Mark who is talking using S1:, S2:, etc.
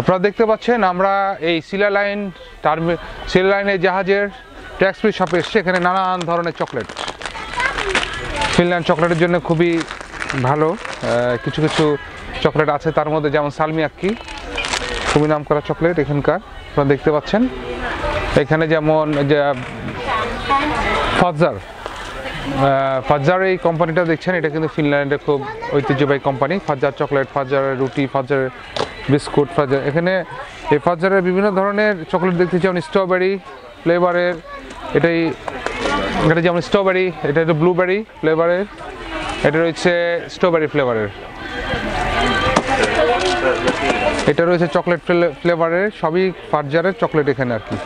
S1: আপনারা দেখতে পাচ্ছেন আমরা এই সিলা লাইনের জাহাজের ট্যাক্স ফ্রি শপে এসেছি। এখানে নানান ধরনের চকলেট, ফিনল্যান্ড চকলেটের জন্য খুবই ভালো কিছু কিছু চকলেট আছে, তার মধ্যে যেমন সালমিয়াক্কি, খুবই নাম করা চকলেট এখানকার। আপনারা দেখতে পাচ্ছেন এখানে যেমন যে ফাজার এই কোম্পানিটা দেখছেন, এটা কিন্তু ফিনল্যান্ডের খুব ঐতিহ্যবাহী কোম্পানি। ফাজার চকলেট, ফাজারের রুটি, ফাজারের বিস্কুট, ফাজার। এখানে এই ফাজারের বিভিন্ন ধরনের চকলেট দেখতে যেমন স্ট্রবেরি ফ্লেভারের, এটা যেমন স্ট্রবেরি, এটা হচ্ছে ব্লুবেরি ফ্লেভারের, এটা রয়েছে স্ট্রবেরি ফ্লেভারের, এটা রয়েছে চকলেট ফ্লেভারের। সবই ফাজারের চকলেট এখানে আর কি।